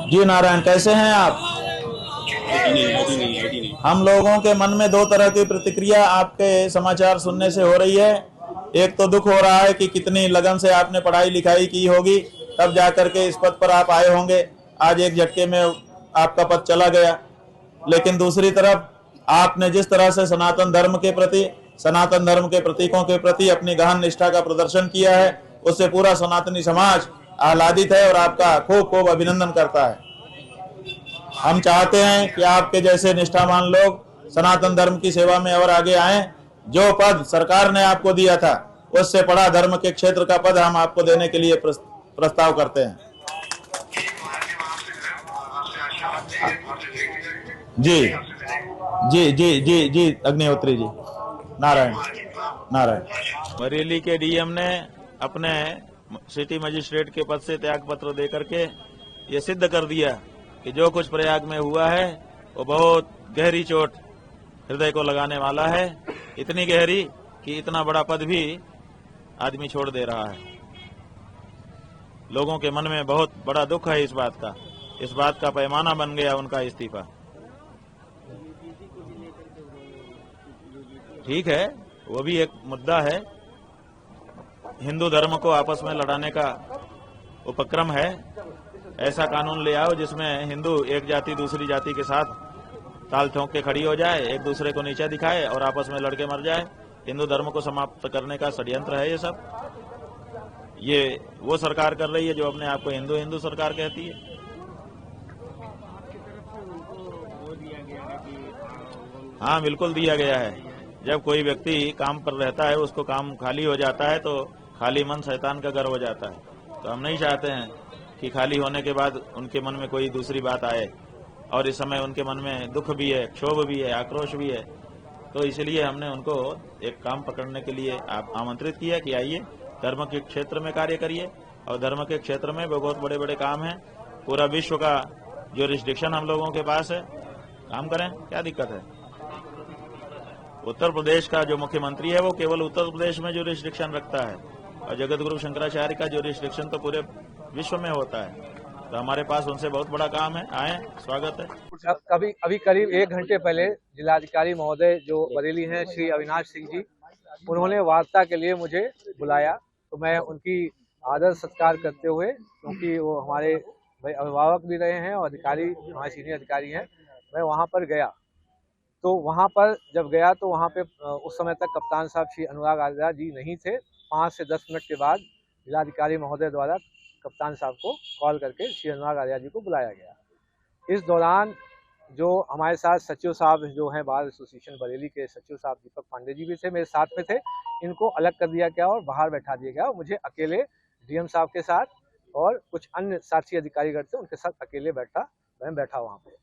जी नारायण, कैसे हैं आप? हम लोगों के मन में दो तरह की प्रतिक्रिया आपके समाचार सुनने से हो रही है। एक तो दुख हो रहा है कि कितनी लगन से आपने पढ़ाई लिखाई की होगी, तब जाकर के इस पद पर आप आए होंगे। आज एक झटके में आपका पद चला गया। लेकिन दूसरी तरफ आपने जिस तरह से सनातन धर्म के प्रति, सनातन धर्म के प्रतीकों के प्रति अपनी गहन निष्ठा का प्रदर्शन किया है, उससे पूरा सनातनी समाज आह्लादित है और आपका खूब खूब अभिनंदन करता है। हम चाहते हैं कि आपके जैसे निष्ठावान लोग सनातन धर्म की सेवा में और आगे आएं। जो पद सरकार ने आपको दिया था, उससे बड़ा धर्म के क्षेत्र का पद हम आपको देने के लिए प्रस्ताव करते हैं। जी जी जी जी जी अग्निहोत्री जी। नारायण नारायण। बरेली के डीएम ने अपने सिटी मजिस्ट्रेट के पद से त्याग पत्र देकर के ये सिद्ध कर दिया कि जो कुछ प्रयाग में हुआ है वो बहुत गहरी चोट हृदय को लगाने वाला है। इतनी गहरी कि इतना बड़ा पद भी आदमी छोड़ दे रहा है। लोगों के मन में बहुत बड़ा दुख है इस बात का पैमाना बन गया उनका इस्तीफा। ठीक है, वो भी एक मुद्दा है। हिंदू धर्म को आपस में लड़ाने का उपक्रम है। ऐसा कानून ले आओ जिसमें हिंदू एक जाति दूसरी जाति के साथ ताल ठोंक के खड़ी हो जाए, एक दूसरे को नीचा दिखाए और आपस में लड़के मर जाए। हिंदू धर्म को समाप्त करने का षड्यंत्र है ये सब। ये वो सरकार कर रही है जो अपने आप को हिंदू हिंदू सरकार कहती है। हाँ, बिल्कुल दिया गया है। जब कोई व्यक्ति काम पर रहता है, उसको काम खाली हो जाता है तो खाली मन शैतान का घर हो जाता है। तो हम नहीं चाहते हैं कि खाली होने के बाद उनके मन में कोई दूसरी बात आए। और इस समय उनके मन में दुख भी है, क्षोभ भी है, आक्रोश भी है। तो इसलिए हमने उनको एक काम पकड़ने के लिए आमंत्रित किया कि आइए धर्म के क्षेत्र में कार्य करिए। और धर्म के क्षेत्र में बहुत बड़े बड़े काम हैं। पूरा विश्व का ज्यूरिसडिक्शन हम लोगों के पास है, काम करें, क्या दिक्कत है। उत्तर प्रदेश का जो मुख्यमंत्री है वो केवल उत्तर प्रदेश में ज्यूरिसडिक्शन रखता है और जगत गुरु शंकराचार्य का ज्यूरिसडिक्शन तो पूरे विश्व में होता है। तो हमारे पास उनसे बहुत बड़ा काम है, आए, स्वागत है। अभी करीब 1 घंटे पहले जिलाधिकारी महोदय जो बरेली हैं श्री अविनाश सिंह जी, उन्होंने वार्ता के लिए मुझे बुलाया। तो मैं उनकी आदर सत्कार करते हुए, क्योंकि वो हमारे अभिभावक भी रहे हैं और अधिकारी हमारे सीनियर अधिकारी हैं, मैं वहाँ पर गया। तो वहाँ पर जब गया तो वहाँ पे उस समय तक कप्तान साहब श्री अनुराग आर्या जी नहीं थे। 5 से 10 मिनट के बाद जिलाधिकारी महोदय द्वारा कप्तान साहब को कॉल करके श्री अनुराग आर्या जी को बुलाया गया। इस दौरान जो हमारे साथ सचिव साहब जो हैं बार एसोसिएशन बरेली के सचिव साहब दीपक पांडे जी भी थे, मेरे साथ में थे। इनको अलग कर दिया गया और बाहर बैठा दिया गया। मुझे अकेले डीएम साहब के साथ और कुछ अन्य साथी अधिकारीगण थे, उनके साथ अकेले मैं बैठा वहाँ पे।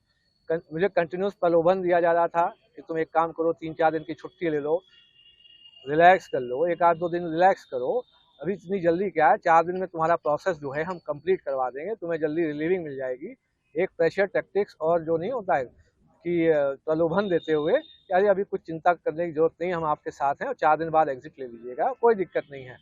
मुझे कंटिन्यूस प्रलोभन दिया जा रहा था कि तुम एक काम करो, 3-4 दिन की छुट्टी ले लो, रिलैक्स कर लो, 1-2 दिन रिलैक्स करो। अभी इतनी जल्दी क्या है, 4 दिन में तुम्हारा प्रोसेस जो है हम कंप्लीट करवा देंगे, तुम्हें जल्दी रिलीविंग मिल जाएगी। एक प्रेशर टैक्टिक्स और जो नहीं होता है कि प्रलोभन देते हुए कि अरे अभी कुछ चिंता करने की जरूरत नहीं, हम आपके साथ हैं और 4 दिन बाद एग्जिट ले लीजिएगा, कोई दिक्कत नहीं है।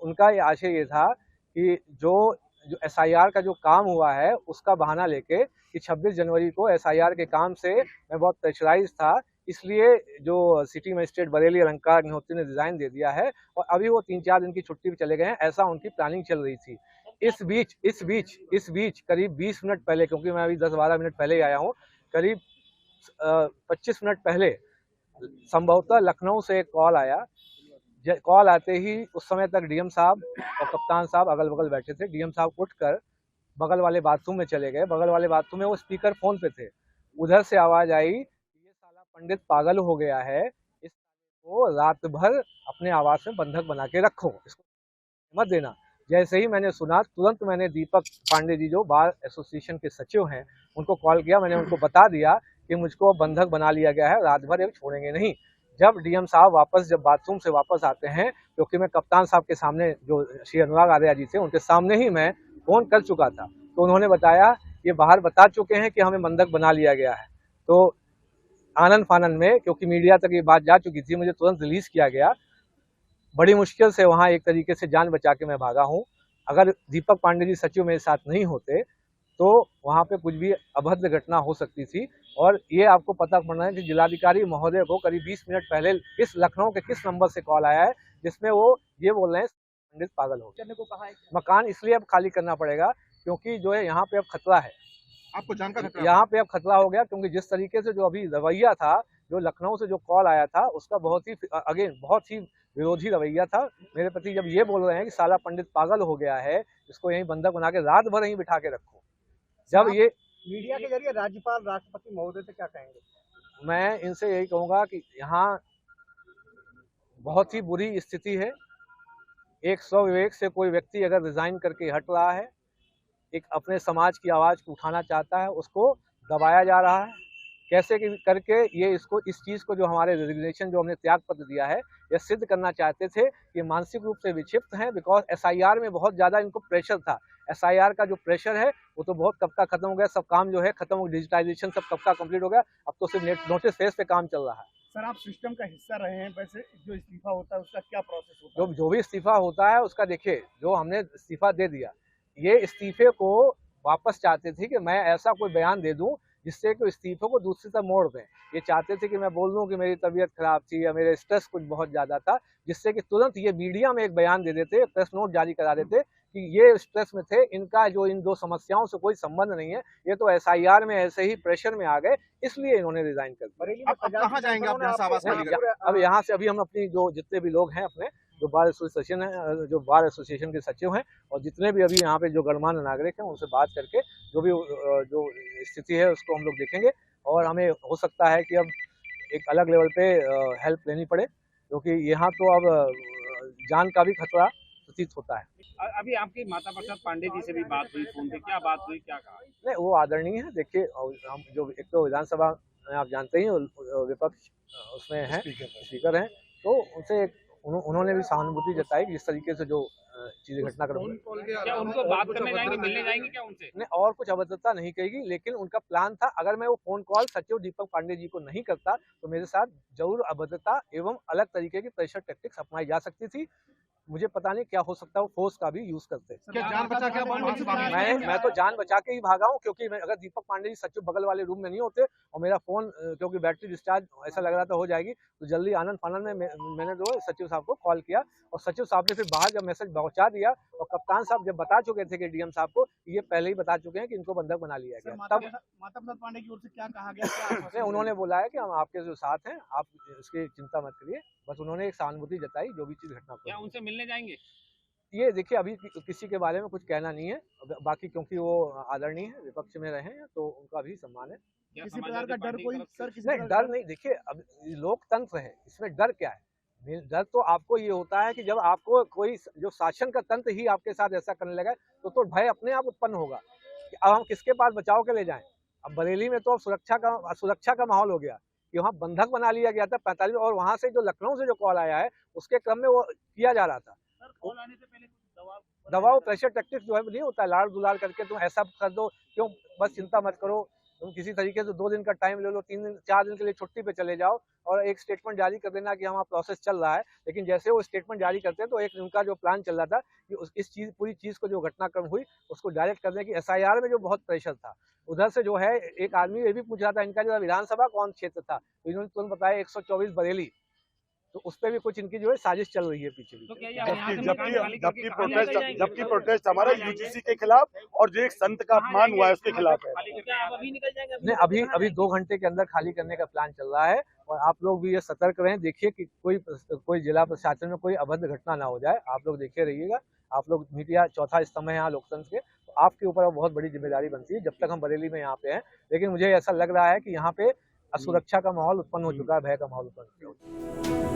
उनका ये आशय ये था कि जो SIR का जो काम हुआ है उसका बहाना लेके कि 26 जनवरी को SIR के काम से मैं बहुत प्रेशराइज था, इसलिए जो सिटी मजिस्ट्रेट बरेली अलंकार अग्निहोत्री ने रिजाइन दे दिया है और अभी वो 3-4 दिन की छुट्टी पे चले गए हैं, ऐसा उनकी प्लानिंग चल रही थी। इस बीच करीब 20 मिनट पहले, क्योंकि मैं अभी 10-12 मिनट पहले ही आया हूँ, करीब 25 मिनट पहले संभवतः लखनऊ से एक कॉल आया। कॉल आते ही उस समय तक डीएम साहब और कप्तान साहब अगल बगल बैठे थे। डीएम साहब उठकर बगल वाले बाथरूम में चले गए। बगल वाले बाथरूम में वो स्पीकर फोन पे थे। उधर से आवाज आई, ये साला पंडित पागल हो गया है, इस को रात भर अपने आवास में बंधक बना के रखो, इसको मत देना। जैसे ही मैंने सुना, तुरंत मैंने दीपक पांडे जी जो बार एसोसिएशन के सचिव हैं उनको कॉल किया। मैंने उनको बता दिया कि मुझको बंधक बना लिया गया है, रात भर छोड़ेंगे नहीं। जब डीएम साहब जब बाथरूम से वापस आते हैं, क्योंकि मैं कप्तान साहब के सामने जो श्री अनुराग आर्या जी थे उनके सामने ही मैं फोन कर चुका था, तो उन्होंने बताया ये बाहर बता चुके हैं कि हमें बंधक बना लिया गया है। तो आनंद फानंद में, क्योंकि मीडिया तक ये बात जा चुकी थी, मुझे तुरंत रिलीज किया गया। बड़ी मुश्किल से वहाँ एक तरीके से जान बचा के मैं भागा हूँ। अगर दीपक पांडे जी सचिव मेरे साथ नहीं होते तो वहाँ पे कुछ भी अभद्र घटना हो सकती थी। और ये आपको पता पड़ना है कि जिलाधिकारी महोदय को करीब 20 मिनट पहले इस लखनऊ के किस नंबर से कॉल आया है जिसमें वो ये बोल रहे हैं पंडित पागल हो गए। को कहा है मकान इसलिए अब खाली करना पड़ेगा क्योंकि जो है यहाँ पे अब खतरा है, आपको जानकर खतरा यहाँ पे अब खतरा हो गया, क्योंकि जिस तरीके से जो अभी रवैया था, जो लखनऊ से जो कॉल आया था उसका बहुत ही विरोधी रवैया था मेरे प्रति। जब ये बोल रहे हैं कि साला पंडित पागल हो गया है, इसको यहीं बंधक बना के रात भर यहीं बिठा के रखो। जब ये मीडिया के जरिए राज्यपाल राष्ट्रपति महोदय से क्या कहेंगे? मैं इनसे यही कहूंगा कि यहाँ बहुत ही बुरी स्थिति है। एक स्वविवेक से कोई व्यक्ति अगर रिजाइन करके हट रहा है, एक अपने समाज की आवाज को उठाना चाहता है, उसको दबाया जा रहा है। कैसे करके ये इस चीज को जो हमारे रेजिग्नेशन जो हमने त्याग पत्र दिया है, ये सिद्ध करना चाहते थे कि मानसिक रूप से विक्षिप्त हैं। बिकॉज एसआईआर में बहुत ज्यादा इनको प्रेशर था। एसआईआर का जो प्रेशर है वो तो बहुत कब का खत्म हो गया, सब काम जो है खत्म हो, डिजिटाइजेशन सब कब का कंप्लीट हो गया। अब तो सिर्फ नोटिस फेस पे काम चल रहा है। सर, आप सिस्टम का हिस्सा रहे हैं, वैसे जो इस्तीफा होता है उसका क्या प्रोसेस होता है? जो भी इस्तीफा होता है उसका देखिए, जो हमने इस्तीफा दे दिया, ये इस्तीफे को वापस चाहते थे कि मैं ऐसा कोई बयान दे दूं जिससे कि इस्तीफे को दूसरी तरफ मोड़ दें। ये चाहते थे कि मैं बोल दूं कि मेरी तबीयत खराब थी या मेरे स्ट्रेस कुछ बहुत ज्यादा था, जिससे कि तुरंत ये मीडिया में एक बयान दे देते, प्रेस नोट जारी करा देते कि ये स्ट्रेस में थे, इनका जो इन दो समस्याओं से कोई संबंध नहीं है, ये तो एसआईआर में ऐसे ही प्रेशर में आ गए, इसलिए इन्होंने रिजाइन कर दिया। अब कहाँ जाएंगे आप? अब यहाँ से अभी हम अपनी जो जितने भी लोग हैं, अपने जो बार एसोसिएशन है, जो बार एसोसिएशन के सचिव हैं और जितने भी अभी यहाँ पे जो गणमान्य नागरिक हैं, उनसे बात करके जो भी जो स्थिति है उसको हम लोग देखेंगे। और हमें हो सकता है कि अब एक अलग लेवल पे हेल्प लेनी पड़े, क्योंकि यहाँ तो अब जान का भी खतरा प्रतीत होता है। अभी आपकी माता प्रसाद पांडे जी से भी बात हुई फोन पे, क्या बात हुई, क्या कहा? नहीं, वो आदरणीय है। देखिए, हम जो एक तो विधानसभा में आप जानते ही विपक्ष उसमें है, स्पीकर हैं, तो उनसे उन्होंने भी सहानुभूति जताई जिस तरीके से जो चीजें घटनाक्रम क्या उनको बात करने जाएंगे, मिलने जाएंगे क्या उनसे? ने और कुछ अभद्रता नहीं कहेगी, लेकिन उनका प्लान था अगर मैं वो फोन कॉल सचिव दीपक पांडे जी को नहीं करता तो मेरे साथ जरूर अभद्रता एवं अलग तरीके की प्रेशर टैक्टिक्स अपनाई जा सकती थी। मुझे पता नहीं क्या हो सकता है, वो फोर्स का भी यूज करते। क्या जान बचा के मैं तो जान बचा के ही भागा हूँ, क्योंकि अगर दीपक पांडे जी सचिव बगल वाले रूम में नहीं होते और मेरा फोन क्योंकि बैटरी डिस्चार्ज ऐसा लग रहा था हो जाएगी, तो जल्दी आनंद फानंद में मैंने जो सचिव साहब को कॉल किया और सचिव साहब ने फिर बाहर जब मैसेज पहुंचा दिया और कप्तान साहब जब बता चुके थे कि डीएम साहब को, ये पहले ही बता चुके हैं कि इनको बंधक बना लिया गया। तब माता प्रसाद पांडे की ओर से क्या कहा गया? उन्होंने बोला है कि हम आपके जो साथ हैं, आप इसकी चिंता मत करिए। बस उन्होंने एक सहानुभूति जताई जो भी चीज घटना। क्या उनसे मिलने जाएंगे? ये देखिए, अभी किसी के बारे में कुछ कहना नहीं है, बाकी क्योंकि वो आदरणीय है, विपक्ष में रहे हैं तो उनका भी सम्मान है। किसी प्रकार का डर कोई सर? नहीं, डर नहीं। देखिए, अब लोकतंत्र है, इसमें डर क्या है? डर तो आपको ये होता है कि जब आपको कोई जो शासन का तंत्र ही आपके साथ ऐसा करने लगा तो भय अपने आप उत्पन्न होगा कि अब हम किसके पास बचाव के ले जाएं। अब बरेली में तो सुरक्षा का माहौल हो गया कि वहाँ बंधक बना लिया गया था 45, और वहां से जो लखनऊ से जो कॉल आया है उसके क्रम में वो किया जा रहा था। आने से पहले दबाव प्रेशर टैक्टिक्स जो है नहीं होता, लाड़ दुलार करके तुम ऐसा कर दो, क्यों, बस चिंता मत करो, तुम किसी तरीके से 2 दिन का टाइम ले लो, 3 दिन 4 दिन के लिए छुट्टी पे चले जाओ और एक स्टेटमेंट जारी कर देना कि हमारा प्रोसेस चल रहा है। लेकिन जैसे वो स्टेटमेंट जारी करते हैं तो एक उनका जो प्लान चल रहा था कि पूरी चीज को जो घटनाक्रम हुई उसको डायरेक्ट करने की, एसआईआर में जो बहुत प्रेशर था उधर से जो है। एक आदमी ये भी पूछ रहा था इनका जो विधानसभा कौन क्षेत्र था, तो इन्होंने तुरंत बताया 124 बरेली, तो उस पर भी कुछ इनकी जो है साजिश चल रही है पीछे भी। जबकि प्रोटेस्ट हमारा यूजीसी के खिलाफ और जो एक संत का अपमान हुआ है उसके खिलाफ है। नहीं, अभी 2 घंटे के अंदर खाली करने का प्लान चल रहा है और आप लोग भी ये सतर्क रहें। देखिए कि कोई जिला प्रशासन में कोई अभद्र घटना ना हो जाए, आप लोग देखे रहिएगा। आप लोग मीडिया चौथा स्तंभ है यहाँ लोकतंत्र के, तो आपके ऊपर बहुत बड़ी जिम्मेदारी बनती है। जब तक हम बरेली में यहाँ पे हैं, लेकिन मुझे ऐसा लग रहा है कि यहाँ पे असुरक्षा का माहौल उत्पन्न हो चुका है, भय का माहौल उत्पन्न हो चुका है।